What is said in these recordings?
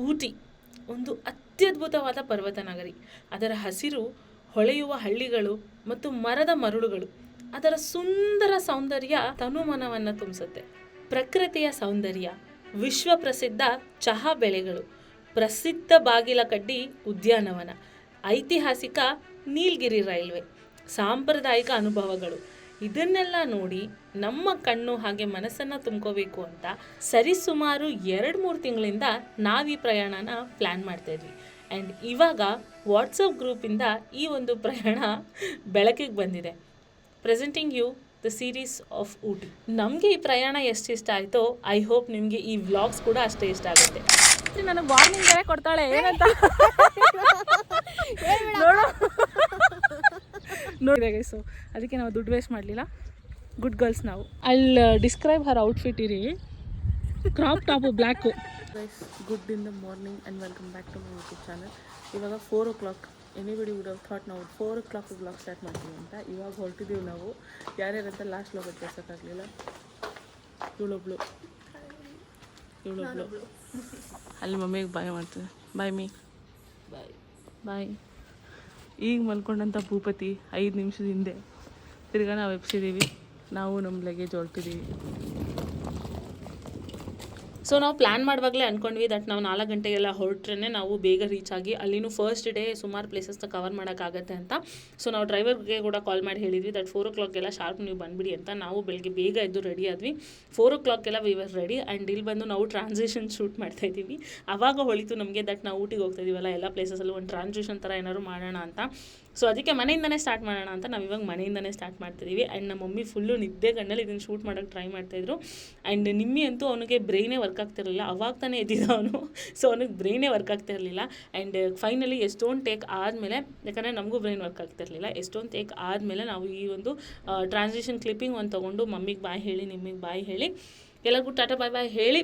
ಊಟಿ ಒಂದು ಅತ್ಯದ್ಭುತವಾದ ಪರ್ವತ ನಗರಿ. ಅದರ ಹಸಿರು, ಹೊಳೆಯುವ ಹಳ್ಳಿಗಳು ಮತ್ತು ಮರದ ಮರಳುಗಳು ಅದರ ಸುಂದರ ಸೌಂದರ್ಯ ತನುಮನವನ್ನು ತುಂಬಿಸುತ್ತೆ. ಪ್ರಕೃತಿಯ ಸೌಂದರ್ಯ, ವಿಶ್ವ ಪ್ರಸಿದ್ಧ ಚಹಾ ಬೆಳೆಗಳು, ಪ್ರಸಿದ್ಧ ಬಾಗಿಲಕಡ್ಡಿ ಉದ್ಯಾನವನ, ಐತಿಹಾಸಿಕ ನೀಲಗಿರಿ ರೈಲ್ವೆ, ಸಾಂಪ್ರದಾಯಿಕ ಅನುಭವಗಳು ಇದನ್ನೆಲ್ಲ ನೋಡಿ ನಮ್ಮ ಕಣ್ಣು ಹಾಗೆ ಮನಸ್ಸನ್ನು ತುಂಬ್ಕೋಬೇಕು ಅಂತ ಸರಿಸುಮಾರು 2-3 ತಿಂಗಳಿಂದ ನಾವು ಈ ಪ್ರಯಾಣನ ಪ್ಲ್ಯಾನ್ ಮಾಡ್ತಾ ಇದ್ವಿ. ಆ್ಯಂಡ್ ಇವಾಗ ವಾಟ್ಸಪ್ ಗ್ರೂಪಿಂದ ಈ ಒಂದು ಪ್ರಯಾಣ ಬೆಳಕಿಗೆ ಬಂದಿದೆ. Presenting you the series of Ooty. ನಮಗೆ ಈ ಪ್ರಯಾಣ ಎಷ್ಟು ಇಷ್ಟ ಆಯಿತೋ ಐ ಹೋಪ್ ನಿಮಗೆ ಈ ವ್ಲಾಗ್ಸ್ ಕೂಡ ಅಷ್ಟೇ ಇಷ್ಟ ಆಗುತ್ತೆ. ನನಗೆ ವಾರ್ನಿಂಗ್ ಬೇರೆ ಕೊಡ್ತಾಳೆ ಏನಂತ ನೋಡಿದೆ ಗೈಸು. ಅದಕ್ಕೆ ನಾವು ದುಡ್ಡು ವೇಸ್ಟ್ ಮಾಡಲಿಲ್ಲ. ಗುಡ್ ಗರ್ಲ್ಸ್ ನಾವು. ಅಲ್ಲಿ ಡಿಸ್ಕ್ರೈಬ್ ಹರ್ ಔಟ್ಫಿಟ್ ಇರಿ. Crop top black. Guys, good in the morning and welcome back to my YouTube channel. ಇವಾಗ 4 o'clock. Anybody would have thought ನಾವು 4 o'clock ಬ್ಲಾಗ್ ಸ್ಟಾರ್ಟ್ ಮಾಡ್ತೀವಿ ಅಂತ. ಇವಾಗ ಹೊರಟಿದ್ದೀವಿ ನಾವು. ಯಾರ್ಯಾರಂತ ಲಾಸ್ಟ್ ಬ್ಲಾಗ್ ತೋರ್ಸೋಕ್ಕಾಗಲಿಲ್ಲ. ಇವಳೊಬ್ಳು ಅಲ್ಲಿ ಮಮ್ಮಿಗೆ ಬಾಯ್ ಮಾಡ್ತೀನಿ. ಬಾಯ್ ಮೀ. ಬಾಯ್. ಈಗ ಮಲ್ಕೊಂಡಂಥ ಭೂಪತಿ 5 ನಿಮಿಷದ ಹಿಂದೆ ತಿರ್ಗಾ ನಾವು ಎಬ್ಸಿದ್ದೀವಿ. ನಾವು ನಮ್ಮ ಲಗೇಜ್ ಹೊರಟಿದ್ದೀವಿ. ಸೊ ನಾವು ಪ್ಲ್ಯಾನ್ ಮಾಡುವಾಗಲೇ ಅಂದ್ಕೊಂಡ್ವಿ ದಟ್ ನಾವು 4 ಗಂಟೆಗೆಲ್ಲ ಹೊರಟ್ರೆ ನಾವು ಬೇಗ ರೀಚ್ ಆಗಿ ಅಲ್ಲಿನೂ ಫಸ್ಟ್ ಡೇ ಸುಮಾರು ಪ್ಲೇಸಸ್ನ ಕವರ್ ಮಾಡೋಕ್ಕಾಗತ್ತೆ ಅಂತ. ಸೊ ನಾವು ಡ್ರೈವರ್ಗೆ ಕೂಡ ಕಾಲ್ ಮಾಡಿ ಹೇಳಿದ್ವಿ ದಟ್ 4 o'clock ಶಾರ್ಪ್ ನೀವು ಬಂದುಬಿಡಿ ಅಂತ. ನಾವು ಬೆಳಗ್ಗೆ ಬೇಗ ಎದ್ದು ರೆಡಿ ಆದ್ವಿ. 4 o'clock we were ready. And ಇಲ್ಲಿ ಬಂದು ನಾವು ಟ್ರಾನ್ಸಿಷನ್ ಶೂಟ್ ಮಾಡ್ತಾಯಿದ್ದೀವಿ. ಆವಾಗ ಹೊಳಿತು ನಮಗೆ ದಟ್ ನಾವು ಊಟಿಗೆ ಹೋಗ್ತಾ ಇದೀವಲ್ಲ, ಎಲ್ಲ ಪ್ಲೇಸಸಲ್ಲೂ ಒಂದು ಟ್ರಾನ್ಸಿಷನ್ ಥರ ಏನಾದ್ರು ಮಾಡೋಣ ಅಂತ. ಸೊ ಅದಕ್ಕೆ ಮನೆಯಿಂದನೇ ಸ್ಟಾರ್ಟ್ ಮಾಡೋಣ ಅಂತ ನಾವು ಇವಾಗ ಮನೆಯಿಂದನೇ ಸ್ಟಾರ್ಟ್ ಮಾಡ್ತಿದ್ದೀವಿ. ಆ್ಯಂಡ್ ನಮ್ಮ ಮಮ್ಮಿ ಫುಲ್ಲು ನಿದ್ದೆ ಗಣ್ಣಲ್ಲಿ ಇದನ್ನು ಶೂಟ್ ಮಾಡೋಕ್ಕೆ ಟ್ರೈ ಮಾಡ್ತಾಯಿದ್ರು. ಆ್ಯಂಡ್ ನಿಮ್ಮಿ ಅಂತೂ ಅವನಿಗೆ ಬ್ರೈನೇ ವರ್ಕ್ ಆಗ್ತಿರಲಿಲ್ಲ. ಅವಾಗ ತಾನೇ ಎದ್ದಿದ್ದ ಅವನು. ಸೊ ಅವನಿಗೆ ಬ್ರೈನೇ ವರ್ಕ್ ಆಗ್ತಿರಲಿಲ್ಲ. ಆ್ಯಂಡ್ ಫೈನಲಿ ಎಷ್ಟೊಂದು ಟೇಕ್ ಆದಮೇಲೆ, ಯಾಕಂದರೆ ನಮಗೂ ಬ್ರೈನ್ ವರ್ಕ್ ಆಗ್ತಿರಲಿಲ್ಲ, ಎಷ್ಟೊಂದು ಟೇಕ್ ಆದಮೇಲೆ ನಾವು ಈ ಒಂದು ಟ್ರಾನ್ಸಿಷನ್ ಕ್ಲಿಪ್ಪಿಂಗ್ ಒಂದು ತೊಗೊಂಡು ಮಮ್ಮಿಗೆ ಬಾಯ್ ಹೇಳಿ, ನಿಮ್ಮಿಗೆ ಬಾಯ್ ಹೇಳಿ, ಎಲ್ಲರಿಗೂ ಟಾಟಾ ಬಾಯ್ ಬಾಯ್ ಹೇಳಿ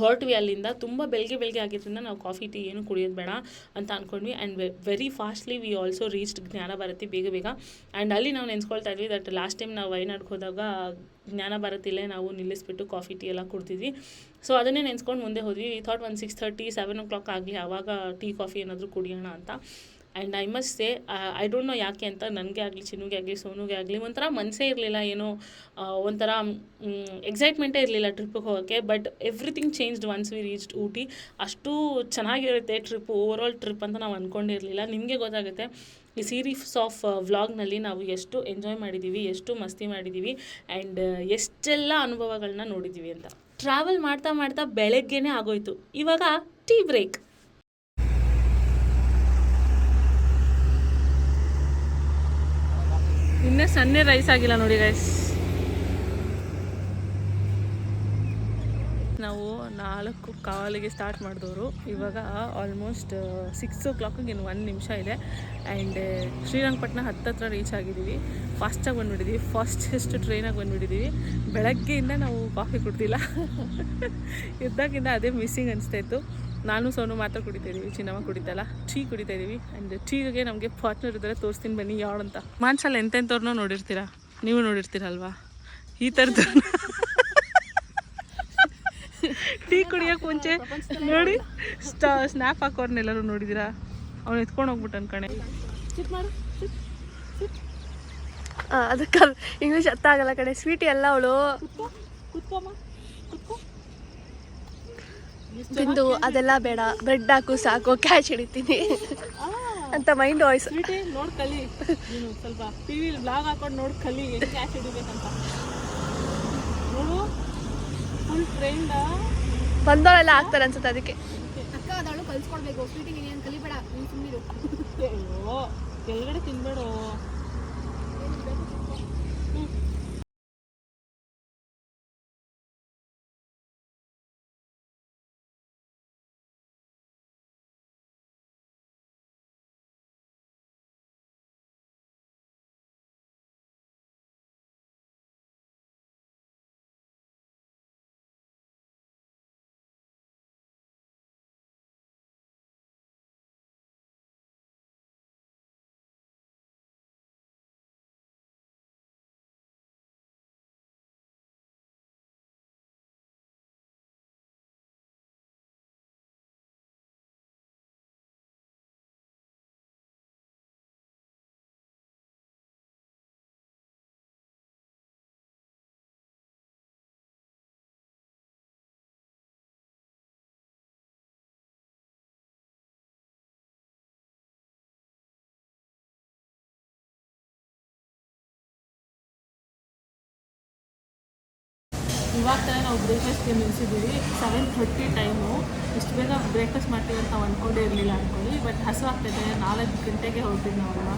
ಹೊರಟ್ವಿ ಅಲ್ಲಿಂದ. ತುಂಬ ಬೆಳಗ್ಗೆ ಆಗಿದ್ದರಿಂದ ನಾವು ಕಾಫಿ ಟೀ ಏನು ಕುಡಿಯೋದು ಬೇಡ ಅಂತ ಅಂದ್ಕೊಂಡ್ವಿ. And very fastly we also reached Jnana Bharathi ಬೇಗ. ಆ್ಯಂಡ್ ಅಲ್ಲಿ ನಾವು ನೆನೆಸ್ಕೊಳ್ತಾ ಇದ್ವಿ ದಟ್ ಲಾಸ್ಟ್ ಟೈಮ್ ನಾವು ವಯನಾಡ್ಗೆ ಹೋದಾಗ ಜ್ಞಾನ ಭಾರತಿಲೇ ನಾವು ನಿಲ್ಲಿಸ್ಬಿಟ್ಟು ಕಾಫಿ ಟೀ ಎಲ್ಲ ಕುಡ್ತಿದ್ವಿ. ಸೊ ಅದನ್ನೇ ನೆನೆಸ್ಕೊಂಡು ಮುಂದೆ ಹೋದ್ವಿ. ವಿ ಥಾಟ್ 6:30, 7 o'clock ಆಗಲಿ, ಆವಾಗ ಟೀ ಕಾಫಿ ಏನಾದರೂ ಕುಡಿಯೋಣ ಅಂತ. And I must say, I don't know ಯಾಕೆ ಅಂತ, ನನಗೆ ಆಗಲಿ, ಚಿನ್ನುಗೆ ಆಗಲಿ, ಸೋನುಗೆ ಆಗಲಿ ಒಂಥರ ಮನಸ್ಸೇ ಇರಲಿಲ್ಲ. ಏನೋ ಒಂಥರ ಎಕ್ಸೈಟ್ಮೆಂಟೇ ಇರಲಿಲ್ಲ ಟ್ರಿಪ್ಪಿಗೆ ಹೋಗೋಕ್ಕೆ. But everything changed once we reached Ooty. ಅಷ್ಟು ಚೆನ್ನಾಗಿರುತ್ತೆ ಟ್ರಿಪ್, ಓವರ್ ಆಲ್ ಟ್ರಿಪ್ ಅಂತ ನಾವು ಅಂದ್ಕೊಂಡಿರಲಿಲ್ಲ. ನಿಮಗೆ ಗೊತ್ತಾಗುತ್ತೆ ಈ ಸೀರೀಸ್ ಆಫ್ ವ್ಲಾಗ್ನಲ್ಲಿ ನಾವು ಎಷ್ಟು ಎಂಜಾಯ್ ಮಾಡಿದ್ದೀವಿ, ಎಷ್ಟು ಮಸ್ತಿ ಮಾಡಿದ್ದೀವಿ, ಆ್ಯಂಡ್ ಎಷ್ಟೆಲ್ಲ ಅನುಭವಗಳನ್ನ ನೋಡಿದ್ದೀವಿ ಅಂತ. ಟ್ರಾವೆಲ್ ಮಾಡ್ತಾ ಬೆಳಗ್ಗೆನೇ ಆಗೋಯ್ತು. ಇವಾಗ ಟೀ ಬ್ರೇಕ್. ಇನ್ನೇ ಸನ್ನೆ ರೈಸ್ ಆಗಿಲ್ಲ ನೋಡಿ ಗೈಸ್. ನಾವು 4:15 ಸ್ಟಾರ್ಟ್ ಮಾಡಿದವರು. ಇವಾಗ ಆಲ್ಮೋಸ್ಟ್ 6 o'clock ಇನ್ನು 1 ನಿಮಿಷ ಇದೆ. ಆ್ಯಂಡ್ ಶ್ರೀರಂಗಪಟ್ಟಣ ಹತ್ತತ್ರ ರೀಚ್ ಆಗಿದ್ದೀವಿ. ಫಾಸ್ಟಾಗಿ ಬಂದುಬಿಟ್ಟಿದ್ದೀವಿ. ಫಾಸ್ಟೆಸ್ಟ್ ಟ್ರೈನಾಗಿ ಬಂದುಬಿಟ್ಟಿದ್ದೀವಿ. ಬೆಳಗ್ಗೆಯಿಂದ ನಾವು ಕಾಫಿ ಕುಡ್ದಿಲ್ಲ. ಎದ್ದಾಗಿಂದ ಅದೇ ಮಿಸ್ಸಿಂಗ್ ಅನಿಸ್ತಾಯಿತ್ತು. ನಾನು ಸೋನು ಮಾತ್ರ ಕುಡಿತಾಯಿದ್ದೀವಿ, ಚಿನ್ನಮ್ಮ ಕುಡಿತಲ್ಲ, ಟೀ ಕುಡಿತಾಯಿದ್ದೀವಿ. ಆ್ಯಂಡ್ ಟೀಗೆ ನಮಗೆ ಪಾರ್ಟ್ನರ್ ಇದ್ದಾರೆ, ತೋರಿಸ್ತೀನಿ ಬನ್ನಿ ಯಾಳು ಅಂತ. ಮಾನ್ಸಲ್ಲಿ ಎಂತೆಂಥವ್ರನ್ನೋ ನೋಡಿರ್ತೀರಾ, ನೀವು ನೋಡಿರ್ತೀರಲ್ವಾ ಈ ಥರದ್ದು. ಟೀ ಕುಡಿಯೋಕೆ ಮುಂಚೆ ನೋಡಿ ಸ್ನ್ಯಾಪ್ ಹಾಕೋರ್ನೆಲ್ಲರೂ ನೋಡಿದ್ದೀರಾ. ಅವ್ನು ಎತ್ಕೊಂಡು ಹೋಗ್ಬಿಟ್ಟು ಅನ್ಕಣೆ. ಅದಕ್ಕೆ ಇಂಗ್ಲೀಷ್ ಅರ್ಥ ಆಗಲ್ಲ ಕಡೆ. ಸ್ವೀಟಿ ಎಲ್ಲ ಅವಳು ಬಿಂದು ಅದೆಲ್ಲ ಬೇಡ, ಬ್ರೆಡ್ ಹಾಕು ಸಾಕು, ಕ್ಯಾಚ್ ಹಿಡಿತೀನಿ ಅಂತ ಮೈಂಡ್ ವಾಯ್ಸ್. ಸ್ವೀಟಿ ನೋಡಿ ಕಲಿ, ನೀನು ಸ್ವಲ್ಪ ಟಿ ವಿಲಿ ಬ್ಲಾಗ್ ಹಾಕೊಂಡು ನೋಡಿ ಕಲಿ ಹೆಂಗೆ ಕ್ಯಾಚ್ ಹಿಡಿಬೇಕಂತ. ನೋಡು ಫುಲ್ ಟ್ರೈನ್ಡ ಬಂದವಳೆಲ್ಲ ಆಗ್ತಾರೆ ಅನ್ಸುತ್ತೆ. ಅದಕ್ಕೆ ಅಕ್ಕ ಅದವಳು ಕಲ್ಸ್ಕೊಡ್ಬೇಕು. ಸ್ವೀಟಿ ನೀನೇನು ಕಲಿಬೇಡ, ನೀನು ಸುಮ್ಮನಿರು. ಕೆಳಗಡೆ ತಿನ್ಬೇಡ. ಇವಾಗ ತಾನೇ ನಾವು ಬ್ರೇಕ್ಫಾಸ್ಟ್ಗೆ ನಿಲ್ಲಿಸಿದ್ದೀವಿ 7:30 ಟೈಮು. ಇಷ್ಟು ಬೇಗ ಬ್ರೇಕ್ಫಾಸ್ಟ್ ಮಾಡ್ತೀವಿ ಅಂತ ನಾವು ಅಂದ್ಕೊಂಡೇ ಇರಲಿಲ್ಲ ಅಂದ್ಕೊಳ್ಳಿ. ಬಟ್ ಹಸು ಆಗ್ತಾಯಿದೆ, 4 ಗಂಟೆಗೆ ಹೊರಟಿದ್ದು ನಾವಲ್ಲ.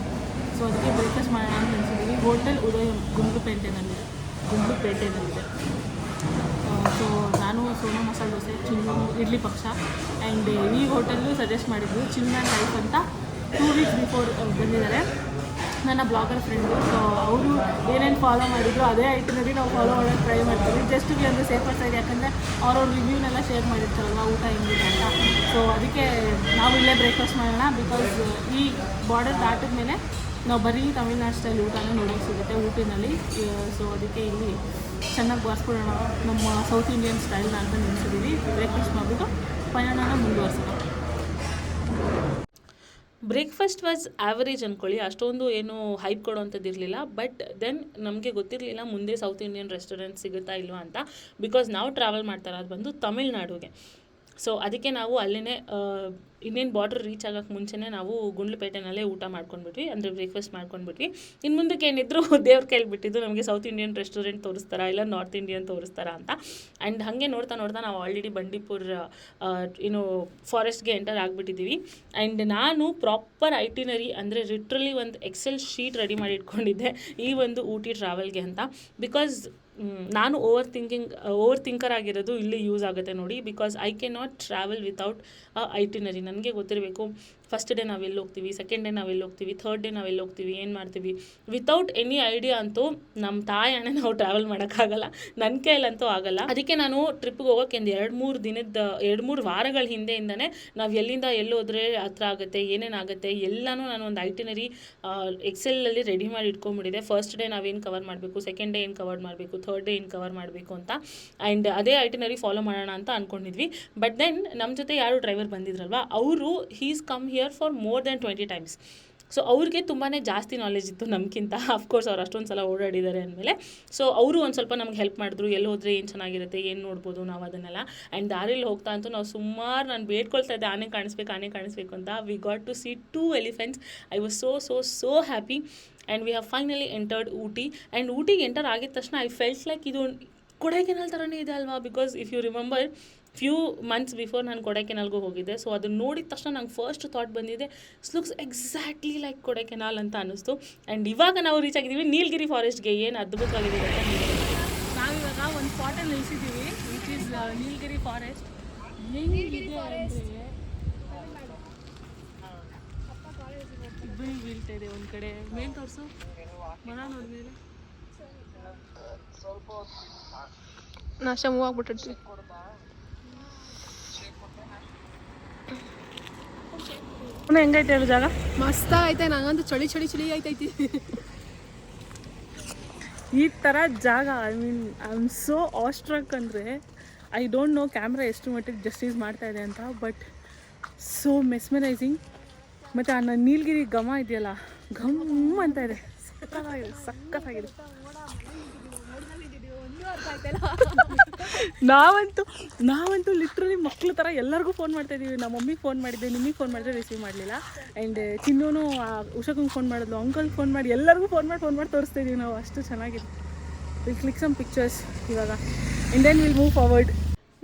ಸೊ ಅದಕ್ಕೆ ಬ್ರೇಕ್ಫಾಸ್ಟ್ ಮಾಡೋಣ ಅಂತ ನಿಲ್ಲಿಸಿದ್ದೀವಿ. ಹೋಟೆಲ್ ಉದಯ ಗುಂಡ್ಲುಪೇಟೆನಲ್ಲಿದೆ. ಸೊ ನಾನು ಸೋನಾ ಮಸಾಲೆ ದೋಸೆ, ಚಿನ್ನು ಇಡ್ಲಿ ಪಕ್ಷ ಆ್ಯಂಡ್ ಈ ಹೋಟೆಲ್ಲು ಸಜೆಸ್ಟ್ ಮಾಡಿದ್ರು ಚಿನ್ನ ಲೈಫ್ ಅಂತ 2 ವೀಕ್ಸ್ ಬಿಫೋರ್ ಬಂದಿದ್ದಾರೆ ನನ್ನ ಬ್ಲಾಗರ್ ಫ್ರೆಂಡು. ಸೊ ಅವರು ಏನೇನು ಫಾಲೋ ಮಾಡಿದ್ರು ಅದೇ ಐಟನರಿ ನಾವು ಫಾಲೋ ಮಾಡೋಕ್ಕೆ ಟ್ರೈ ಮಾಡ್ತೀವಿ. ಜಸ್ಟ್ ಬಿ ಅಂದರೆ ಸೇಫರ್ ಸೈಡ್, ಯಾಕಂದರೆ ಅವ್ರವ್ರ ರಿವ್ಯೂನೆಲ್ಲ ಶೇರ್ ಮಾಡಿರ್ತಾರಲ್ವ ಊಟ ಹೆಂಗಿದೆ ಅಂತ. ಸೊ ಅದಕ್ಕೆ ನಾವು ಇಲ್ಲೇ ಬ್ರೇಕ್ಫಾಸ್ಟ್ ಮಾಡೋಣ. ಬಿಕಾಸ್ ಈ ಬಾರ್ಡರ್ ದಾಟಿದ ಮೇಲೆ ನಾವು ಬರೀ ತಮಿಳ್ನಾಡು ಸ್ಟೈಲ್ ಊಟನ ನೋಡೋಕ್ಕೆ ಸಿಗುತ್ತೆ ಊಟಿನಲ್ಲಿ. ಸೊ ಅದಕ್ಕೆ ಇಲ್ಲಿ ಚೆನ್ನಾಗಿ ಬಾರಿಸ್ಕೊಳ್ಳೋಣ ನಮ್ಮ ಸೌತ್ ಇಂಡಿಯನ್ ಸ್ಟೈಲ್ನ ಅಂತ ನಿಲ್ಲಿಸಿದ್ದೀವಿ. ಬ್ರೇಕ್ಫಾಸ್ಟ್ ಮಾಡಿಬಿಟ್ಟು ಪಯಣನ ಮುಂದುವರ್ಸೋಣ. ಬ್ರೇಕ್ಫಾಸ್ಟ್ ವಾಸ್ ಆ್ಯಾವರೇಜ್ ಅಂದ್ಕೊಳ್ಳಿ, ಅಷ್ಟೊಂದು ಏನು ಹೈಪ್ ಕೊಡೋವಂಥದ್ದು ಇರಲಿಲ್ಲ. ಬಟ್ ದೆನ್ ನಮಗೆ ಗೊತ್ತಿರಲಿಲ್ಲ ಮುಂದೆ ಸೌತ್ ಇಂಡಿಯನ್ ರೆಸ್ಟೋರೆಂಟ್ ಸಿಗುತ್ತಾ ಇಲ್ವಾ ಅಂತ. ಬಿಕಾಸ್ ನಾವು ಟ್ರಾವೆಲ್ ಮಾಡ್ತಾ ಇರೋದು ಬಂದು ತಮಿಳ್ನಾಡುಗೆ. ಸೊ ಅದಕ್ಕೆ ನಾವು ಅಲ್ಲೇ ಇನ್ನೇನು ಬಾರ್ಡ್ರ್ ರೀಚ್ ಆಗೋಕ್ಕೆ ಮುಂಚೆನೇ ನಾವು ಗುಂಡ್ಲುಪೇಟೆನಲ್ಲೇ ಊಟ ಮಾಡ್ಕೊಂಡ್ಬಿಟ್ವಿ, ಅಂದರೆ ಬ್ರೇಕ್ಫಾಸ್ಟ್ ಮಾಡ್ಕೊಂಡ್ಬಿಟ್ವಿ. ಇನ್ನು ಮುಂದಕ್ಕೆ ಏನಿದ್ರು ದೇವ್ರ ಕೈಲಿ ಬಿಟ್ಟಿದ್ದು ನಮಗೆ ಸೌತ್ ಇಂಡಿಯನ್ ರೆಸ್ಟೋರೆಂಟ್ ತೋರಿಸ್ತಾರಾ ಇಲ್ಲ ನಾರ್ತ್ ಇಂಡಿಯನ್ ತೋರಿಸ್ತಾರಾ ಅಂತ. ಆ್ಯಂಡ್ ಹಾಗೆ ನೋಡ್ತಾ ನಾವು ಆಲ್ರೆಡಿ ಬಂಡೀಪುರ್ ಫಾರೆಸ್ಟ್ಗೆ ಎಂಟರ್ ಆಗಿಬಿಟ್ಟಿದ್ದೀವಿ. ಆ್ಯಂಡ್ ನಾನು ಪ್ರಾಪರ್ ಐಟಿನರಿ ಅಂದರೆ ಲಿಟ್ರಲಿ ಒಂದು ಎಕ್ಸೆಲ್ ಶೀಟ್ ರೆಡಿ ಮಾಡಿ ಇಟ್ಕೊಂಡಿದ್ದೆ ಈ ಒಂದು ಊಟಿ ಟ್ರಾವೆಲ್ಗೆ ಅಂತ. ಬಿಕಾಸ್ ನಾನು ಓವರ್ ಥಿಂಕರ್ ಆಗಿರೋದು ಇಲ್ಲಿ ಯೂಸ್ ಆಗುತ್ತೆ ನೋಡಿ. Because I can not travel without itinerary. ನನಗೆ ಗೊತ್ತಿರಬೇಕು ಫಸ್ಟ್ ಡೇ ನಾವು ಎಲ್ಲಿ ಹೋಗ್ತೀವಿ, ಸೆಕೆಂಡ್ ಡೇ ನಾವು ಎಲ್ಲಿ ಹೋಗ್ತೀವಿ, ಥರ್ಡ್ ಡೇ ನಾವು ಎಲ್ಲಿ ಹೋಗ್ತೀವಿ, ಏನು ಮಾಡ್ತೀವಿ. ವಿತೌಟ್ ಎನಿ ಐಡಿಯಾ ಅಂತೂ ನಮ್ಮ ತಾಯಣೆ ನಾವು ಟ್ರಾವೆಲ್ ಮಾಡೋಕ್ಕಾಗಲ್ಲ, ನನ್ನ ಕೈಯಲ್ಲಂತೂ ಆಗಲ್ಲ. ಅದಕ್ಕೆ ನಾನು ಟ್ರಿಪ್ಗೆ ಹೋಗೋಕ್ಕೆ ಒಂದು 2-3 ವಾರಗಳ ಹಿಂದೆಯಿಂದನೇ ನಾವು ಎಲ್ಲಿಂದ ಎಲ್ಲಿ ಹೋದರೆ ಹತ್ರ ಆಗುತ್ತೆ, ಏನೇನಾಗುತ್ತೆ ಎಲ್ಲನೂ ನಾನು ಒಂದು ಐಟಿನರಿ ಎಕ್ಸೆಲಲ್ಲಿ ರೆಡಿ ಮಾಡಿ ಇಟ್ಕೊಂಡ್ಬಿಟ್ಟಿದೆ. ಫಸ್ಟ್ ಡೇ ನಾವೇನು ಕವರ್ ಮಾಡಬೇಕು, ಸೆಕೆಂಡ್ ಡೇ ಏನು ಕವರ್ ಮಾಡಬೇಕು, ಥರ್ಡ್ ಡೇ ಏನು ಕವರ್ ಮಾಡಬೇಕು ಅಂತ. ಆ್ಯಂಡ್ ಅದೇ ಐಟಿನರಿ ಫಾಲೋ ಮಾಡೋಣ ಅಂತ ಅಂದ್ಕೊಂಡಿದ್ವಿ. ಬಟ್ ದೆನ್ ನಮ್ಮ ಜೊತೆ ಯಾರು ಡ್ರೈವರ್ ಬಂದಿದ್ರಲ್ವ ಅವರು he's come here for more than 20 times. So ಅವ್ರಿಗೆ ತುಂಬಾ ಜಾಸ್ತಿ ನಾಲೆಜ್ ಇತ್ತು ನಮಗಿಂತ. ಅಫ್ಕೋರ್ಸ್ ಅವ್ರು ಅಷ್ಟೊಂದು ಸಲ ಓಡಾಡಿದ್ದಾರೆ ಅಂದಮೇಲೆ. ಸೊ ಅವರು ಒಂದು ಸ್ವಲ್ಪ ನಮ್ಗೆ ಹೆಲ್ಪ್ ಮಾಡಿದ್ರು, ಎಲ್ಲಿ ಹೋದರೆ ಏನು ಚೆನ್ನಾಗಿರುತ್ತೆ, ಏನು ನೋಡ್ಬೋದು ನಾವು ಅದನ್ನೆಲ್ಲ. ಆ್ಯಂಡ್ ದಾರಿಯಲ್ಲಿ ಹೋಗ್ತಾ ಅಂತೂ ನಾವು ಸುಮಾರು ನಾನು ಬೇಡ್ಕೊಳ್ತಾ ಇದ್ದೆ ಆನೆ ಕಾಣಿಸ್ಬೇಕು ಅಂತ. We got to see 2 elephants. I was so happy. And we have finally entered Ooty. And ಊಟಿಗೆ ಎಂಟರ್ ಆಗಿದ ತಕ್ಷಣ ಐ ಫೆಲ್ಟ್ ಲೈಕ್ ಇದು ಕೊಡೈಕೆನಾಲ್ ಥರನೇ ಇದೆ ಅಲ್ವಾ. Because if you remember few months before ನಾನು ಕೊಡೈಕೆನಾಲ್ಗೂ ಹೋಗಿದ್ದೆ. ಸೊ ಅದನ್ನು ನೋಡಿದ ತಕ್ಷಣ ನಂಗೆ ಫಸ್ಟ್ ಥಾಟ್ ಬಂದಿದೆ ಲುಕ್ಸ್ ಎಕ್ಸಾಕ್ಟ್ಲಿ ಲೈಕ್ ಕೊಡೈಕೆನಾಲ್ ಅಂತ ಅನ್ನಿಸ್ತು. ಆ್ಯಂಡ್ ಇವಾಗ ನಾವು ರೀಚ್ ಆಗಿದ್ದೀವಿ ನೀಲಗಿರಿ ಫಾರೆಸ್ಟ್ಗೆ. ಏನು ಅದ್ಭುತವಾಗಿದೆ ಅಂತ ನಾವಿವಾಗ ಒಂದು ಸ್ಪಾಟಲ್ಲಿ ನಿಲ್ಲಿಸಿದ್ದೀವಿ, ವಿಚ್ ಈಸ್ ನೀಲಗಿರಿ ಫಾರೆಸ್ಟ್. ಹೆಂಗಿದೆ ಅಂದರೆ ಇಬ್ಬರು ಬೀಳ್ತಾ ಇದೆ. ಒಂದು ಕಡೆ ಮೇಲ್ ತೋರಿಸು, ಮರ ನೋಡಿದ್ರೆ ನಾಶ ಮೂವ್ ಆಗ್ಬಿಟ್ಟಿರ್ತೀವಿ. ಹೆಂಗೈತೆ ಹೇಳು ಜಾಗ? ಮಸ್ತಾಗೈತೆ. ನಂಗಂತೂ ಚಳಿ ಆಯ್ತೈತಿ ಈ ಥರ ಜಾಗ. ಐ ಆಮ್ ಸೋ ಆಸ್ಟ್ರಕ್ ಅಂದರೆ ಐ ಡೋಂಟ್ ನೋ ಕ್ಯಾಮ್ರಾ ಎಷ್ಟು ಮಟ್ಟಿಗೆ ಜಸ್ಟಿಸ್ ಮಾಡ್ತಾ ಇದೆ ಅಂತ. But so mesmerising. ಮತ್ತು ಆ ನೀಲಗಿರಿ ಘಮ ಇದೆಯಲ್ಲ, ಘಮ್ ಅಂತ ಇದೆ. ಸಕ್ಕತ್ತಾಗಿದೆ. ನಾವಂತೂ ಲಿಟ್ರಲಿ ಮಕ್ಳ ಥರ ಎಲ್ಲರಿಗೂ ಫೋನ್ ಮಾಡ್ತಾಯಿದ್ದೀವಿ. ನಮ್ಮ ಮಮ್ಮಿಗೆ ಫೋನ್ ಮಾಡಿದ್ದೆ, ನಿಮಗೆ ಫೋನ್ ಮಾಡಿದ್ರೆ ರಿಸೀವ್ ಮಾಡಲಿಲ್ಲ. ಆ್ಯಂಡ್ ಚಿನ್ನೂ ಉಷಾಕಂಗೆ ಫೋನ್ ಮಾಡಿದ್ಲು, ಅಂಕಲ್ಗೆ ಫೋನ್ ಮಾಡಿ ಎಲ್ಲರಿಗೂ ಫೋನ್ ಮಾಡಿ ತೋರಿಸ್ತಾ ಇದ್ದೀವಿ ನಾವು. ಅಷ್ಟು ಚೆನ್ನಾಗಿದೆ. ವಿಲ್ ಕ್ಲಿಕ್ ಸಮ್ ಪಿಕ್ಚರ್ಸ್ ಇವಾಗ and then will move forward.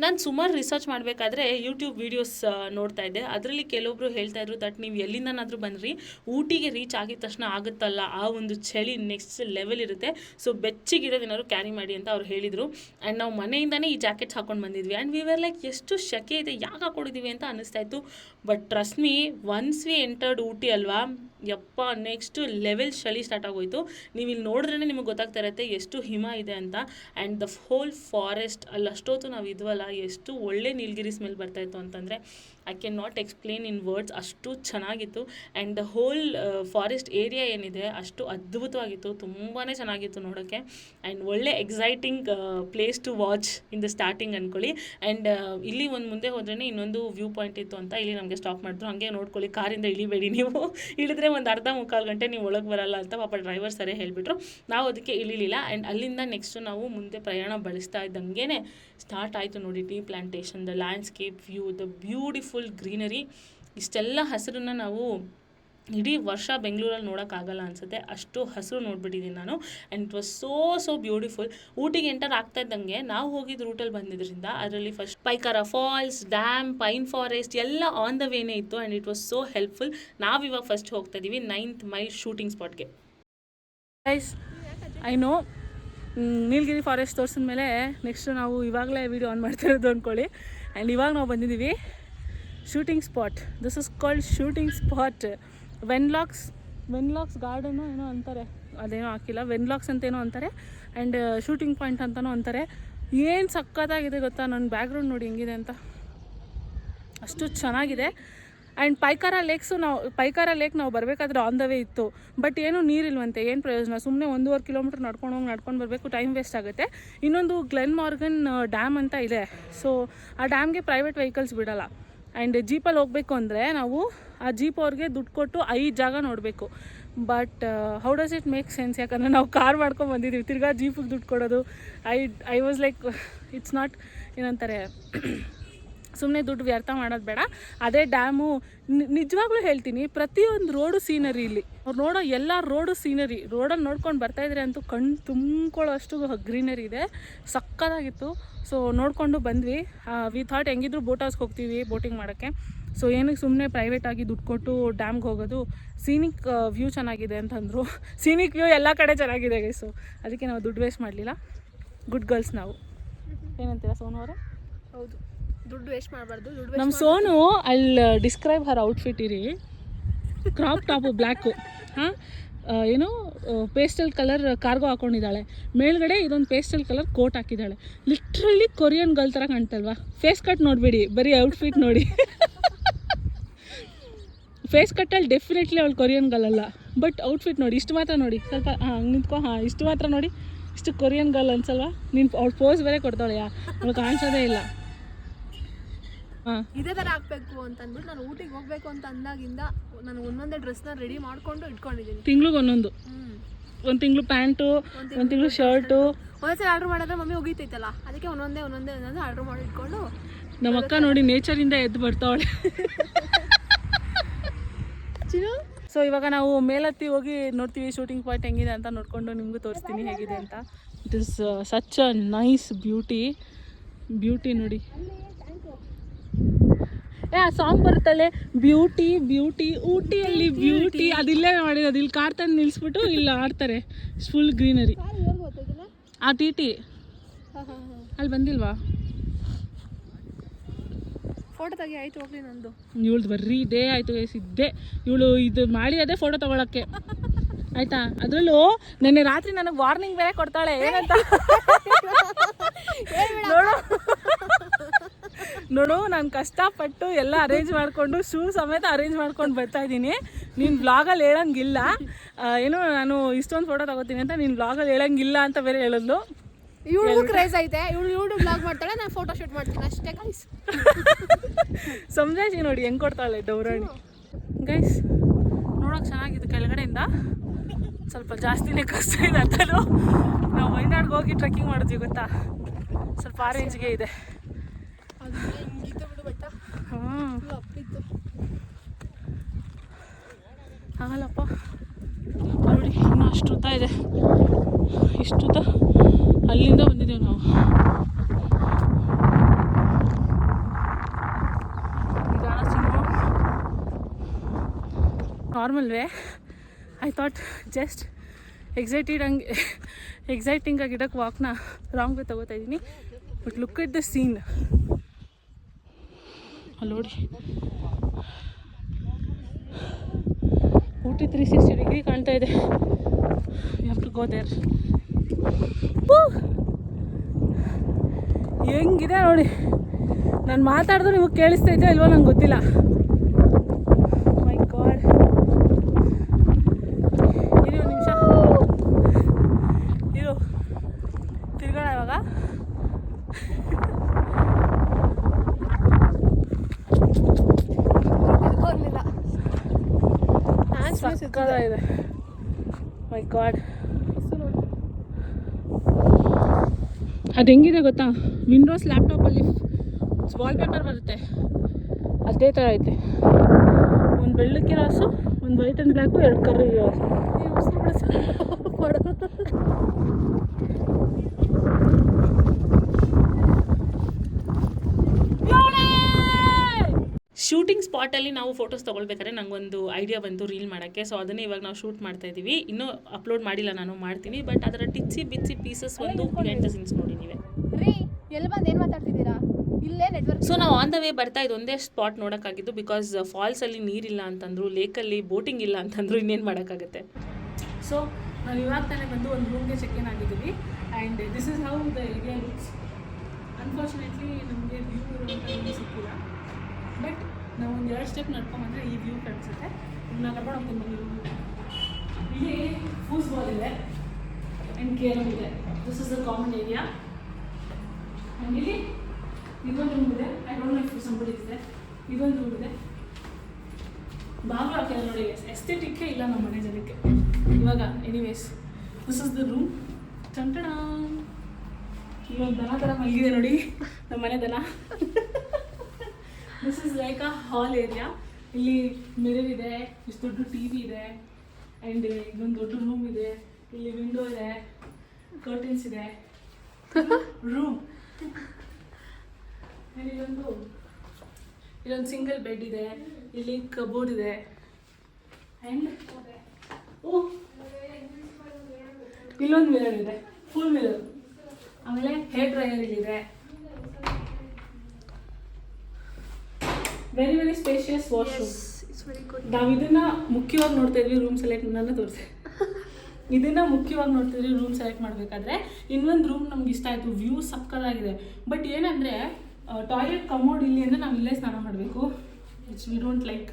ನಾನು ಸುಮಾರು ರಿಸರ್ಚ್ ಮಾಡಬೇಕಾದ್ರೆ ಯೂಟ್ಯೂಬ್ ವೀಡಿಯೋಸ್ ನೋಡ್ತಾ ಇದ್ದೆ. ಅದರಲ್ಲಿ ಕೆಲವೊಬ್ರು ಹೇಳ್ತಾಯಿದ್ರು ದಟ್ ನೀವು ಎಲ್ಲಿಂದನಾದರೂ ಬನ್ನಿರಿ, ಊಟಿಗೆ ರೀಚ್ ಆಗಿದ ತಕ್ಷಣ ಆಗುತ್ತಲ್ಲ ಆ ಒಂದು ಚಳಿ ನೆಕ್ಸ್ಟ್ ಲೆವೆಲ್ ಇರುತ್ತೆ. ಸೊ ಬೆಚ್ಚಗಿರೋದೇನಾದ್ರು ಕ್ಯಾರಿ ಮಾಡಿ ಅಂತ ಅವ್ರು ಹೇಳಿದರು. ಆ್ಯಂಡ್ ನಾವು ಮನೆಯಿಂದನೇ ಈ ಜಾಕೆಟ್ಸ್ ಹಾಕೊಂಡು ಬಂದಿದ್ವಿ. ಆ್ಯಂಡ್ ವಿ ವರ್ ಲೈಕ್ ಎಷ್ಟು ಶೆಕೆ ಇದೆ, ಯಾಕೆ ಹಾಕೊಂಡಿದ್ದೀವಿ ಅಂತ ಅನ್ನಿಸ್ತಾ ಇತ್ತು. But trust me, once we entered Ooty ಅಲ್ವಾ, ಯಪ್ಪ ನೆಕ್ಸ್ಟ್ ಲೆವೆಲ್ ಚಳಿ ಸ್ಟಾರ್ಟ್ ಆಗೋಯ್ತು. ನೀವು ಇಲ್ಲಿ ನೋಡಿದ್ರೇ ನಿಮಗೆ ಗೊತ್ತಾಗ್ತಾ ಇರುತ್ತೆ ಎಷ್ಟು ಹಿಮ ಇದೆ ಅಂತ. ಆ್ಯಂಡ್ ದ ಹೋಲ್ ಫಾರೆಸ್ಟ್ ಅಲ್ಲಿ ಅಷ್ಟೊತ್ತು ನಾವು ಇದ್ವಲ್ಲ, ಎಷ್ಟು ಒಳ್ಳೆ ನೀಲಗಿರಿ ಸ್ಮೆಲ್ ಬರ್ತಾಯಿತ್ತು ಅಂತಂದರೆ I can not explain in words. ಅಷ್ಟು ಚೆನ್ನಾಗಿತ್ತು. And the whole forest area ಏನಿದೆ ಅಷ್ಟು ಅದ್ಭುತವಾಗಿತ್ತು, ತುಂಬಾ ಚೆನ್ನಾಗಿತ್ತು ನೋಡೋಕ್ಕೆ. ಆ್ಯಂಡ್ ಒಳ್ಳೆ exciting place to watch in the starting ಅಂದ್ಕೊಳ್ಳಿ. ಆ್ಯಂಡ್ ಇಲ್ಲಿ ಒಂದು ಮುಂದೆ ಹೋದ್ರೇ ಇನ್ನೊಂದು ವ್ಯೂ ಪಾಯಿಂಟ್ ಇತ್ತು ಅಂತ ಇಲ್ಲಿ ನಮಗೆ ಸ್ಟಾಪ್ ಮಾಡಿದ್ರು. ಹಾಗೆ ನೋಡ್ಕೊಳ್ಳಿ, ಕಾರಿಂದ ಇಳಿಬೇಡಿ ನೀವು, ಇಳಿದ್ರೆ ಒಂದು 1/2-3 ಗಂಟೆ ನೀವು ಒಳಗೆ ಬರಲ್ಲ ಅಂತ ಪಾಪ ಡ್ರೈವರ್ ಸರಿ ಹೇಳಿಬಿಟ್ರು. ನಾವು ಅದಕ್ಕೆ ಇಳಿಲಿಲ್ಲ. ಆ್ಯಂಡ್ ಅಲ್ಲಿಂದ ನೆಕ್ಸ್ಟು ನಾವು ಮುಂದೆ ಪ್ರಯಾಣ ಬಳಸ್ತಾ ಇದ್ದಂಗೆ ಸ್ಟಾರ್ಟ್ ಆಯಿತು ನೋಡಿ tea plantation, the landscape view, the beautiful greenery. ಇಷ್ಟೆಲ್ಲ ಹಸಿರನ್ನ ನಾವು ಇಡೀ ವರ್ಷ ಬೆಂಗಳೂರಲ್ಲಿ ನೋಡೋಕ್ಕಾಗಲ್ಲ ಅನಿಸುತ್ತೆ, ಅಷ್ಟು ಹಸಿರು ನೋಡ್ಬಿಟ್ಟಿದ್ದೀನಿ ನಾನು. And it was so beautiful. ಊಟಿಗೆ ಎಂಟರ್ ಆಗ್ತಾ ಇದ್ದಂಗೆ ನಾವು ಹೋಗಿದ್ದು ರೂಟಲ್ಲಿ ಬಂದಿದ್ದರಿಂದ ಅದರಲ್ಲಿ first Pykara falls, dam, pine forest ಎಲ್ಲ ಆನ್ ದ ವೇನೇ ಇತ್ತು. And it was so helpful. ನಾವಿವಾಗ ಫಸ್ಟ್ ಹೋಗ್ತಾ ಇದ್ದೀವಿ 9th ಮೈಲ್ ಶೂಟಿಂಗ್ ಸ್ಪಾಟ್ಗೆ. Guys, I know Nilgiri forest ತೋರಿಸಿದ ಮೇಲೆ ನೆಕ್ಸ್ಟ್ ನಾವು ಇವಾಗಲೇ ವೀಡಿಯೋ ಆನ್ ಮಾಡ್ತಿರೋದು ಅಂದ್ಕೊಳ್ಳಿ. ಆ್ಯಂಡ್ ಇವಾಗ ನಾವು ಬಂದಿದ್ದೀವಿ shooting spot. This is called shooting spot. Wenlocks garden ಏನೋ ಅಂತಾರೆ, ಅದೇನೋ ಹಾಕಿಲ್ಲ, ವೆನ್ಲಾಕ್ಸ್ ಅಂತೇನೋ ಅಂತಾರೆ. ಆ್ಯಂಡ್ ಶೂಟಿಂಗ್ ಪಾಯಿಂಟ್ ಅಂತಲೂ ಅಂತಾರೆ. ಏನು ಸಖತ್ತಾಗಿದೆ ಗೊತ್ತಾ, ನನ್ನ ಬ್ಯಾಕ್ಗ್ರೌಂಡ್ ನೋಡಿ ಹೆಂಗಿದೆ ಅಂತ, ಅಷ್ಟು ಚೆನ್ನಾಗಿದೆ. ಆ್ಯಂಡ್ ಪೈಕಾರ ಲೇಕ್ ನಾವು ಬರಬೇಕಾದ್ರೆ ಆನ್ ದ ವೇ ಇತ್ತು. ಬಟ್ ಏನೂ ನೀರಿಲ್ವಂತೆ, ಏನು ಪ್ರಯೋಜನ, ಸುಮ್ಮನೆ 1.5 ಕಿಲೋಮೀಟ್ರ್ ನಡ್ಕೊಂಡು ಬರಬೇಕು, ಟೈಮ್ ವೇಸ್ಟ್ ಆಗುತ್ತೆ. ಇನ್ನೊಂದು ಗ್ಲೆನ್ ಮಾರ್ಗನ್ ಡ್ಯಾಮ್ ಅಂತ ಇದೆ. ಸೊ ಆ ಡ್ಯಾಮ್ಗೆ ಪ್ರೈವೇಟ್ ವೆಹಿಕಲ್ಸ್ ಬಿಡೋಲ್ಲ. ಆ್ಯಂಡ್ ಜೀಪಲ್ಲಿ ಹೋಗಬೇಕು ಅಂದರೆ ನಾವು ಆ ಜೀಪ್ ಅವ್ರಿಗೆ ದುಡ್ಡು ಕೊಟ್ಟು 5 ಜಾಗ ನೋಡಬೇಕು. But how does it make sense? ಯಾಕಂದರೆ ನಾವು ಕಾರ್ ಮಾಡ್ಕೊಂಡು ಬಂದಿದ್ದೀವಿ, ತಿರ್ಗಾ ಜೀಪಿಗೆ ದುಡ್ಡು ಕೊಡೋದು. I was like, it's not, ಏನಂತಾರೆ, ಸುಮ್ಮನೆ ದುಡ್ಡು ವ್ಯರ್ಥ ಮಾಡೋದು ಬೇಡ. ಅದೇ ಡ್ಯಾಮು ನಿಜವಾಗ್ಲೂ ಹೇಳ್ತೀನಿ, ಪ್ರತಿಯೊಂದು ರೋಡು ಸೀನರಿ ಇಲ್ಲಿ. ಅವ್ರು ನೋಡೋ ಎಲ್ಲ ರೋಡು ಸೀನರಿ, ರೋಡಲ್ಲಿ ನೋಡ್ಕೊಂಡು ಬರ್ತಾಯಿದ್ರೆ ಅಂತೂ ಕಣ್ಣು ತುಂಬ್ಕೊಳ್ಳೋ ಅಷ್ಟು ಗ್ರೀನರಿ ಇದೆ, ಸಕ್ಕತ್ತಾಗಿತ್ತು. ಸೊ ನೋಡಿಕೊಂಡು ಬಂದ್ವಿ. ವಿ ಥಾಟ್ ಹೆಂಗಿದ್ರು ಬೋಟ್ ಹೌಸ್ಗೆ ಹೋಗ್ತೀವಿ ಬೋಟಿಂಗ್ ಮಾಡೋಕ್ಕೆ. ಸೊ ಏನಕ್ಕೆ ಸುಮ್ಮನೆ ಪ್ರೈವೇಟಾಗಿ ದುಡ್ಡು ಕೊಟ್ಟು ಡ್ಯಾಮ್ಗೆ ಹೋಗೋದು, ಸೀನಿಕ್ ವ್ಯೂ ಚೆನ್ನಾಗಿದೆ ಅಂತಂದರು. ಸೀನಿಕ್ ವ್ಯೂ ಎಲ್ಲ ಕಡೆ ಚೆನ್ನಾಗಿದೆ ಗೈಸು, ಅದಕ್ಕೆ ನಾವು ದುಡ್ಡು ವೇಸ್ಟ್ ಮಾಡಲಿಲ್ಲ. ಗುಡ್ ಗರ್ಲ್ಸ್ ನಾವು. ಏನಂತೀರಾ ಸೋನು ಅವರೇ? ಹೌದು, ದುಡ್ಡು ವೇಸ್ಟ್ ಮಾಡಬಾರ್ದು. ನಮ್ಮ ಸೋನು ಅಲ್ಲಿ ಡಿಸ್ಕ್ರೈಬ್ ಹರ್ ಔಟ್ಫಿಟ್ ಇರಿ. ಕ್ರಾಪ್ ಟಾಪು ಬ್ಲ್ಯಾಕು, ಹಾಂ, ಏನು ಪೇಸ್ಟಲ್ ಕಲರ್ ಕಾರ್ಗೋ ಹಾಕ್ಕೊಂಡಿದ್ದಾಳೆ, ಮೇಲ್ಗಡೆ ಇದೊಂದು ಪೇಸ್ಟಲ್ ಕಲರ್ ಕೋಟ್ ಹಾಕಿದ್ದಾಳೆ. ಲಿಟ್ರಲಿ ಕೊರಿಯನ್ ಗರ್ಲ್ ಥರ ಕಾಣ್ತಲ್ವಾ? ಫೇಸ್ ಕಟ್ ನೋಡಬೇಡಿ, ಬರೀ ಔಟ್ಫಿಟ್ ನೋಡಿ. ಫೇಸ್ ಕಟ್ಟಲ್ಲಿ ಡೆಫಿನೆಟ್ಲಿ ಅವಳು ಕೊರಿಯನ್ ಗರ್ಲ್ ಅಲ್ಲ, ಬಟ್ ಔಟ್ಫಿಟ್ ನೋಡಿ, ಇಷ್ಟು ಮಾತ್ರ ನೋಡಿ, ಸ್ವಲ್ಪ ಹಾಂ ನಿಂತ್ಕೊ, ಹಾಂ ಇಷ್ಟು ಮಾತ್ರ ನೋಡಿ, ಇಷ್ಟು ಕೊರಿಯನ್ ಗರ್ಲ್ ಅನ್ಸಲ್ವಾ? ನೀನು ಅವ್ಳು ಪೋಸ್ ಬೇರೆ ಕೊಡ್ತಾಳೆ, ಅವಳು ಕಾಣಿಸೋದೇ ಇಲ್ಲ. ಇದೇ ಥರ ಹಾಕ್ಬೇಕು ಅಂತ ಅಂದ್ಬಿಟ್ಟು ನಾನು ಊಟಿಗೆ ಹೋಗ್ಬೇಕು ಅಂತ ಅಂದಾಗಿಂದ ನಾನು ಒಂದೊಂದೇ ಡ್ರೆಸ್ನ ರೆಡಿ ಮಾಡ್ಕೊಂಡು ಇಟ್ಕೊಂಡಿದ್ದೀನಿ. ತಿಂಗ್ಳಿಗೆ ಒಂದೊಂದು, ಒಂದು ತಿಂಗಳು ಪ್ಯಾಂಟು, ಒಂದು ತಿಂಗಳು ಶರ್ಟು. ಒಂದೊಂದ್ಸರಿ ಆರ್ಡ್ರ್ ಮಾಡಿದ್ರೆ ಮಮ್ಮಿ ಹೋಗಿತ್ತೈತಲ್ಲ, ಅದಕ್ಕೆ ಒಂದೊಂದೇ ಆರ್ಡ್ರ್ ಮಾಡಿ ಇಟ್ಕೊಂಡು. ನಮ್ಮ ಅಕ್ಕ ನೋಡಿ ನೇಚರಿಂದ ಎದ್ದು ಬರ್ತಾವಳೆ. ಸೊ ಇವಾಗ ನಾವು ಮೇಲತ್ತಿ ಹೋಗಿ ನೋಡ್ತೀವಿ ಶೂಟಿಂಗ್ ಪಾಯಿಂಟ್ ಹೆಂಗಿದೆ ಅಂತ, ನೋಡಿಕೊಂಡು ನಿಮಗೂ ತೋರಿಸ್ತೀನಿ ಹೇಗಿದೆ ಅಂತ. It is such a nice beauty ನೋಡಿ. ಆ ಸಾಂಗ್ ಬರುತ್ತಲ್ಲೇ, ಬ್ಯೂಟಿ ಊಟಿಯಲ್ಲಿ ಬ್ಯೂಟಿ, ಅದಿಲ್ಲೇ ಮಾಡಿರೋದು. ಅದು ಇಲ್ಲಿ ಕಾರ್ ತಂದು ನಿಲ್ಲಿಸ್ಬಿಟ್ಟು ಇಲ್ಲಿ ಆಡ್ತಾರೆ, ಫುಲ್ ಗ್ರೀನರಿ. ಆ ಟಿ ಅಲ್ಲಿ ಬಂದಿಲ್ವಾ? ಫೋಟೋ ತೆಗಿ ಆಯ್ತು, ಹೋಗ್ಲಿ ನಂದು. ಇವಳ್ದು ಬರ್ರಿ ಡೇ ಆಯಿತು ಇದ್ದೆ, ಇವಳು ಇದು ಮಾಡಿರೋದೇ ಫೋಟೋ ತೊಗೊಳಕ್ಕೆ ಆಯಿತಾ. ಅದರಲ್ಲೂ ನೆನ್ನೆ ರಾತ್ರಿ ನನಗೆ ವಾರ್ನಿಂಗ್ ಬೇರೆ ಕೊಡ್ತಾಳೆ, ಏನಂತ ನೋಡು ನಾನು ಕಷ್ಟಪಟ್ಟು ಎಲ್ಲ ಅರೇಂಜ್ ಮಾಡಿಕೊಂಡು ಶೂ ಸಮೇತ ಅರೇಂಜ್ ಮಾಡ್ಕೊಂಡು ಬರ್ತಾಯಿದ್ದೀನಿ. ನೀನು ಬ್ಲಾಗಲ್ಲಿ ಹೇಳಂಗಿಲ್ಲ, ಏನು ನಾನು ಇಷ್ಟೊಂದು ಫೋಟೋ ತಗೋತೀನಿ ಅಂತ ನೀನು ಬ್ಲಾಗಲ್ಲಿ ಹೇಳಂಗಿಲ್ಲ ಅಂತ ಬೇರೆ ಹೇಳಿದ್ಲು. ಇವಳು ಕ್ರೇಜ್ ಐತೆ, ಇವಳು ಬ್ಲಾಗ್ ಮಾಡ್ತಾಳೆ, ನಾನು ಫೋಟೋ ಶೂಟ್ ಮಾಡ್ತೀನಿ ಅಷ್ಟೇ ಗೈಸ್. ಸಂಜಾಯಿಸಿ ನೋಡಿ ಹೆಂಗೆ ಕೊಡ್ತಾಳೆ ಡೌರಾಣಿ. ಗೈಸ್ ನೋಡೋಕೆ ಚೆನ್ನಾಗಿದೆ, ಕೆಳಗಡೆಯಿಂದ ಸ್ವಲ್ಪ ಜಾಸ್ತಿನೇ ಕಷ್ಟ ಇದೆ ಅಂತಲೂ. ನಾವು ವೈನಾಡ್ಗೆ ಹೋಗಿ ಟ್ರೆಕ್ಕಿಂಗ್ ಮಾಡಿದ್ವಿ ಗೊತ್ತಾ, ಸ್ವಲ್ಪ ಆರೆಂಜ್ಗೆ ಇದೆ. ಆಗಲ್ಲಪ್ಪ ನೋಡಿ, ಇನ್ನೂ ಅಷ್ಟು ಉದ್ದ ಇದೆ, ಇಷ್ಟುದ್ದ ಅಲ್ಲಿಂದ ಬಂದಿದ್ದೀವಿ ನಾವು. Normal way. I thought just exciting ಆಗಿಡಕ್ಕೆ ವಾಕ್ನ ರಾಂಗ್ ವೇ ತಗೋತಾ ಇದ್ದೀನಿ. But look at the scene ಅಲ್ಲಿ ನೋಡಿ, ಊಟಿ 360 ಡಿಗ್ರಿ ಕಾಣ್ತಾ ಇದೆ. You have to go there. ಹೆಂಗಿದೆ ನೋಡಿ, ನಾನು ಮಾತಾಡಿದ್ರು ನಿಮಗೆ ಕೇಳಿಸ್ತೈತೆ ಇಲ್ವೋ ನಂಗೆ ಗೊತ್ತಿಲ್ಲ. ಮೈ ಗಾಡ್, ಇರಿ ಒಂದು ನಿಮಿಷ, ಇರು ತಿರ್ಗೋಣ ಇವಾಗ. ಇದೆ ಮೈ ಗಾಡ್. ಅದು ಹೆಂಗಿದೆ ಗೊತ್ತಾ, ವಿಂಡೋಸ್ ಲ್ಯಾಪ್ಟಾಪಲ್ಲಿ ವಾಲ್ಪೇಪರ್ ಬರುತ್ತೆ ಅದೇ ಥರ ಐತೆ. ಒಂದು ಬೆಳ್ಳಕ್ಕಿರೋ ಹಸು, ಒಂದು ವೈಟ್ ಆ್ಯಂಡ್ ಬ್ಲ್ಯಾಕು 2 ಕರ್ರಿ ಶೂಟಿಂಗ್ ಸ್ಪಾಟಲ್ಲಿ ನಾವು ಫೋಟೋಸ್ ತೊಗೊಳ್ಬೇಕಾದ್ರೆ ನಂಗೊಂದು ಐಡಿಯಾ ಬಂತು ರೀಲ್ ಮಾಡೋಕ್ಕೆ. ಸೊ ಅದನ್ನೇ ಇವಾಗ ನಾವು ಶೂಟ್ ಮಾಡ್ತಾ ಇದ್ದೀವಿ. ಇನ್ನೂ ಅಪ್ಲೋಡ್ ಮಾಡಿಲ್ಲ, ನಾನು ಮಾಡ್ತೀನಿ. ಬಟ್ ಅದರ ಟಿಚ್ಚಿ ಬಿಚ್ಚಿ ಪೀಸಸ್ ಒಂದು ಬಿಹೈಂಡ್ ದ ಸೀನ್ಸ್ ನೋಡಿ ನೀವೇ. ರೀ ಎಲ್ಲಿ ಬಂದು ಏನು ಮಾತಾಡ್ತಿದ್ದೀರಾ? ಇಲ್ಲೇ ನೆಟ್ವರ್ಕ್. ಸೊ ನಾವು ಆನ್ ದ ವೇ ಬರ್ತಾ ಇದೊಂದೇ ಸ್ಪಾಟ್ ನೋಡೋಕ್ಕಾಗಿದ್ದು. ಬಿಕಾಸ್ ಫಾಲ್ಸಲ್ಲಿ ನೀರಿಲ್ಲ ಅಂತಂದರು, ಲೇಕಲ್ಲಿ ಬೋಟಿಂಗ್ ಇಲ್ಲ ಅಂತಂದರು, ಇನ್ನೇನು ಮಾಡೋಕ್ಕಾಗುತ್ತೆ. ಸೊ ನಾವು ಇವಾಗ ತಾನೇ ಬಂದು ಒಂದು ರೂಮ್ಗೆ ಚೆಕ್ ಇನ್ ಆಗಿದ್ದೀವಿ. And this is how the area looks. Unfortunately ನಮಗೆ ವ್ಯೂ ಇರುವಂಥ ಸಿಕ್ಕಿಲ್ಲ. ಬಟ್ ನಾವು ಒಂದು 2 ಸ್ಟೆಪ್ ನಡ್ಕೊಂಬಂದರೆ ಈ ವ್ಯೂ ಕಾಣಿಸುತ್ತೆ. ನಾನು ಕರ್ಕೊಂಡು ಹೋಗ್ತೀನಿ ಬನ್ನಿ. ಇಲ್ಲಿ ಫೂಸ್ಬಾಲ್ ಇದೆ ಆ್ಯಂಡ್ ಕೇರಮ್ ಇದೆ. This is the common area. And ಇಲ್ಲಿ ಇದೊಂದು ರೂಮ್ ಇದೆ. I don't know if somebody ಇದೆ. ಇದೊಂದು ರೂಮ್ ಇದೆ. ಬಾಗಿಲು ಹಾಕಿಲ್ಲ ನೋಡಿ, ಎಸ್ಥೆಟಿಕ್ಕೇ ಇಲ್ಲ ನಮ್ಮ ಮನೆ ಜನಕ್ಕೆ ಇವಾಗ. Anyways this is the room. ಚಂಟಣ ಇಲ್ಲೊಂದು ದನ ಥರ ಮಲಗಿದೆ ನೋಡಿ ನಮ್ಮ ಮನೆ ದನ. This is like a hall area. ಇಲ್ಲಿ ಮಿರರ್ ಇದೆ, ಇಷ್ಟು ದೊಡ್ಡ ಟಿ ವಿ ಇದೆ. ಆ್ಯಂಡ್ ಇದೊಂದು ದೊಡ್ಡ ರೂಮ್ ಇದೆ. ಇಲ್ಲಿ ವಿಂಡೋ ಇದೆ, ಕರ್ಟನ್ಸ್ ಇದೆ, ರೂಮ್. ಇಲ್ಲೊಂದು ಸಿಂಗಲ್ ಬೆಡ್ ಇದೆ. ಇಲ್ಲಿ ಕಬೋರ್ಡ್ ಇದೆ. ಆ್ಯಂಡ್ ಇಲ್ಲೊಂದು ಮಿರರ್ ಇದೆ, ಫುಲ್ ಮಿರರ್. ಆಮೇಲೆ ಹೇರ್ ಡ್ರೈಯರ್ ಇಲ್ಲಿದೆ. Very very spacious washroom. ನಾವು ಇದನ್ನ ಮುಖ್ಯವಾಗಿ ನೋಡ್ತಾ ಇದ್ವಿ ರೂಮ್ ಸೆಲೆಕ್ಟ್. ನನ್ನ ತೋರಿಸಿ, ಇದನ್ನ ಮುಖ್ಯವಾಗಿ ನೋಡ್ತಿದ್ವಿ ರೂಮ್ ಸೆಲೆಕ್ಟ್ ಮಾಡಬೇಕಾದ್ರೆ. ಇನ್ನೊಂದು ರೂಮ್ ನಮ್ಗೆ ಇಷ್ಟ ಆಯಿತು, ವ್ಯೂ ಸಕ್ಕತ್ತಾಗಿದೆ. ಬಟ್ ಏನಂದರೆ ಟಾಯ್ಲೆಟ್ ಕಮೋಡ್ ಇಲ್ಲಿ ಅಂದರೆ ನಾವು ಇಲ್ಲೇ ಸ್ನಾನ ಮಾಡಬೇಕು, ವಿಚ್ ವಿ ಡೋಂಟ್ ಲೈಕ್.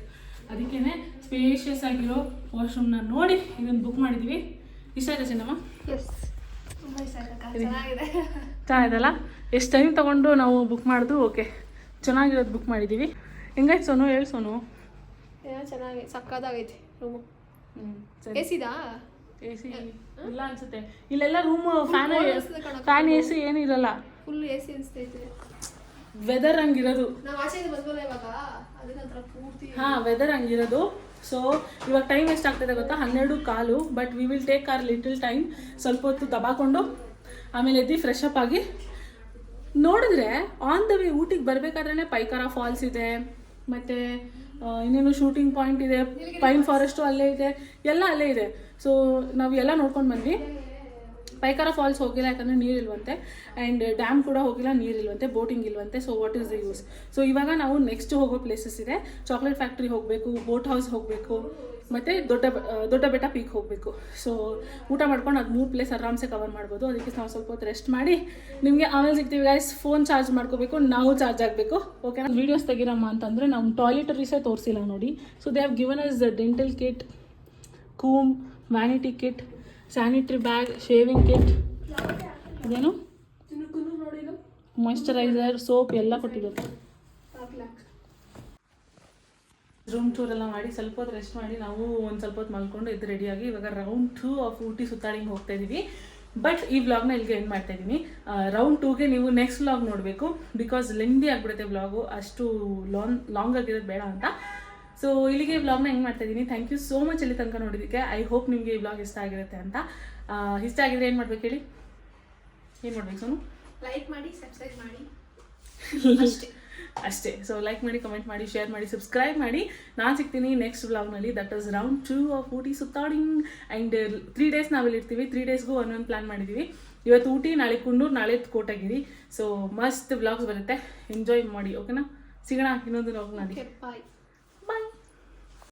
ಅದಕ್ಕೇ ಸ್ಪೇಷಿಯಸ್ ಆಗಿರೋ ವಾಶ್ರೂಮ್ನ ನೋಡಿ ಇದನ್ನು ಬುಕ್ ಮಾಡಿದ್ವಿ. ಇಷ್ಟ ಆಯ್ತಾ ಚೆನ್ನಮ್ಮ? ತುಂಬ ಇಷ್ಟ ಆಯ್ತಕ್ಕ, ಚೆನ್ನಾಗಿದೆ. ಚೆನ್ನಾಗಿದಲ್ಲ? ಎಷ್ಟು ಟೈಮ್ ತೊಗೊಂಡು ನಾವು ಬುಕ್ ಮಾಡಿದ್ರು. ಓಕೆ, ಚೆನ್ನಾಗಿರೋದು ಬುಕ್ ಮಾಡಿದ್ದೀವಿ. ಹೆಂಗಾಯ್ತು ಸೋನು? ಹೇಳಿ ಸೋನು. ಏನೋ ಚೆನ್ನಾಗಿ ಸಕ್ಕದಾಗೈತಿ ರೂಮು. ಸರಿ. ಎ ಸಿದಾ? ಎ ಸಿ ಇಲ್ಲ ಅನ್ಸುತ್ತೆ. ಇಲ್ಲೆಲ್ಲ ರೂಮು ಫ್ಯಾನ್ ಎ ಸಿ ಏನೂ ಇರಲ್ಲ. ಫುಲ್ ಎ ಸಿ ಅನಿಸ್ತೈತೆ. ವೆದರ್ ಹಂಗಿರೋದು. ನಾವು ಆಚೆಯಿಂದ ಬಂದ್ವಲ್ಲ ಇವಾಗ, ಅದನ್ನ ಪೂರ್ತಿ. ಹಾಂ, ವೆದರ್ ಹಂಗಿರೋದು. ಸೊ ಇವಾಗ ಟೈಮ್ ಎಷ್ಟಾಗ್ತದೆ ಗೊತ್ತಾ? 12:15. But we will take our little time. ಸ್ವಲ್ಪ ಹೊತ್ತು ದಬಾಕೊಂಡು ಆಮೇಲೆ ಎದ್ದು ಫ್ರೆಶ್ ಅಪ್ ಆಗಿ ನೋಡಿದ್ರೆ ಆನ್ ದ ವೇ ಊಟಿಗೆ ಬರಬೇಕಾದ್ರೆ ಪೈಕಾರ ಫಾಲ್ಸ್ ಇದೆ, ಮತ್ತು ಇನ್ನೇನು ಶೂಟಿಂಗ್ ಪಾಯಿಂಟ್ ಇದೆ, ಪೈನ್ ಫಾರೆಸ್ಟು ಅಲ್ಲೇ ಇದೆ, ಎಲ್ಲ ಅಲ್ಲೇ ಇದೆ. ಸೊ ನಾವು ಎಲ್ಲ ನೋಡ್ಕೊಂಡು ಬಂದ್ವಿ. ಪೈಕಾರ ಫಾಲ್ಸ್ ಹೋಗಿಲ್ಲ, ಯಾಕಂದರೆ ನೀರಿಲ್ವಂತೆ. ಆ್ಯಂಡ್ ಡ್ಯಾಮ್ ಕೂಡ ಹೋಗಿಲ್ಲ, ನೀರಿಲ್ವಂತೆ, ಬೋಟಿಂಗ್ ಇಲ್ವಂತೆ. So what is the use? So ಇವಾಗ ನಾವು ನೆಕ್ಸ್ಟ್ ಹೋಗೋ ಪ್ಲೇಸಸ್ ಇದೆ. ಚಾಕ್ಲೇಟ್ ಫ್ಯಾಕ್ಟ್ರಿ ಹೋಗಬೇಕು, ಬೋಟ್ ಹೌಸ್ ಹೋಗಬೇಕು, ಮತ್ತು ದೊಡ್ಡ ಬೆಟ್ಟ ಪೀಕ್ ಹೋಗಬೇಕು. ಸೊ ಊಟ ಮಾಡ್ಕೊಂಡು ಅದು 3 ಪ್ಲೇಸ್ ಆರಾಮ್ಸೆ ಕವರ್ ಮಾಡ್ಬೋದು. ಅದಕ್ಕೆ ನಾವು ಸ್ವಲ್ಪ ಹೊತ್ತು ರೆಸ್ಟ್ ಮಾಡಿ ನಿಮಗೆ ಆಮೇಲೆ ಸಿಗ್ತೀವಿ ಗೈಸ್. ಫೋನ್ ಚಾರ್ಜ್ ಮಾಡ್ಕೋಬೇಕು, ನಾವು ಚಾರ್ಜ್ ಆಗಬೇಕು. ಓಕೆ, ವೀಡಿಯೋಸ್ ತೆಗಿರಮ್ಮ ಅಂತಂದರೆ ನಮ್ಮ ಟಾಯ್ಲೆಟರೀಸೇ ತೋರಿಸಿಲ್ಲ ನೋಡಿ. So they have given us dental kit, ಕೂಮ್, vanity kit, sanitary bag, shaving kit, ಅದೇನು ಮಾಯ್ಶ್ಚರೈಸರ್, ಸೋಪ್ ಎಲ್ಲ ಕೊಟ್ಟಿದ್ದಾರೆ. ರೂಮ್ ಟೂರ್ ಎಲ್ಲ ಮಾಡಿ ಸ್ವಲ್ಪ ಹೊತ್ತು ರೆಸ್ಟ್ ಮಾಡಿ ನಾವು ಒಂದು ಸ್ವಲ್ಪ ಹೊತ್ತು ಮಲ್ಕೊಂಡು ಎದ್ದು ರೆಡಿಯಾಗಿ ಇವಾಗ ರೌಂಡ್ 2 ಆಫ್ ಊಟಿ ಸುತ್ತಾಡಿಂಗ್ ಹೋಗ್ತಾ ಇದ್ದೀವಿ. ಬಟ್ ಈ ವ್ಲಾಗ್ನ ಇಲ್ಲಿಗೆ ಎಂಡ್ ಮಾಡ್ತಾ ಇದ್ದೀನಿ. ರೌಂಡ್ 2ಗೆ ನೀವು ನೆಕ್ಸ್ಟ್ ವ್ಲಾಗ್ ನೋಡಬೇಕು. ಬಿಕಾಸ್ ಲೆಂದಿ ಆಗಿಬಿಡುತ್ತೆ ವ್ಲಾಗು, ಅಷ್ಟು ಲಾಂಗ್ ಆಗಿರೋದು ಬೇಡ ಅಂತ. ಸೊ ಇಲ್ಲಿಗೆ ವ್ಲಾಗ್ನ ಹೆಂಗೆ ಮಾಡ್ತಾ ಇದ್ದೀನಿ. ಥ್ಯಾಂಕ್ ಯು ಸೋ ಮಚ್ ಇಲ್ಲಿ ತನಕ ನೋಡಿದ್ದಕ್ಕೆ. ಐ ಹೋಪ್ ನಿಮಗೆ ಈ ವ್ಲಾಗ್ ಇಷ್ಟ ಆಗಿರುತ್ತೆ ಅಂತ. ಇಷ್ಟ ಆಗಿದ್ರೆ ಏನು ಮಾಡ್ಬೇಕು ಹೇಳಿ? ಏನು ಮಾಡ್ಬೇಕು ಸೋನು? ಲೈಕ್ ಮಾಡಿ, ಸಬ್ಸ್ಕ್ರೈಬ್ ಮಾಡಿ ಅಷ್ಟೇ. ಸೊ ಲೈಕ್ ಮಾಡಿ, ಕಮೆಂಟ್ ಮಾಡಿ, ಶೇರ್ ಮಾಡಿ, ಸಬ್ಸ್ಕ್ರೈಬ್ ಮಾಡಿ. ನಾನು ಸಿಗ್ತೀನಿ ನೆಕ್ಸ್ಟ್ ವ್ಲಾಗ್ನಲ್ಲಿ. That is round 2 of Ooty ಸುತ್ತಾಡಿಂಗ್. ಆ್ಯಂಡ್ 3 ಡೇಸ್ ನಾವಿಲ್ಲಿ ಇರ್ತೀವಿ. 3 ಡೇಸ್ಗೂ ಒಂದೊಂದು ಪ್ಲ್ಯಾನ್ ಮಾಡಿದ್ದೀವಿ. ಇವತ್ತು ಊಟಿ, ನಾಳೆ ಕುಂಡೂರು, ನಾಳೆ ಕೋಟಗಿರಿ. ಸೊ ಮಸ್ತ್ ವ್ಲಾಗ್ಸ್ ಬರುತ್ತೆ, ಎಂಜಾಯ್ ಮಾಡಿ. ಓಕೆನಾ? ಸಿಗೋಣ ಇನ್ನೊಂದು ವ್ಲಾಗ್ನಲ್ಲಿ. ಬಾಯ್.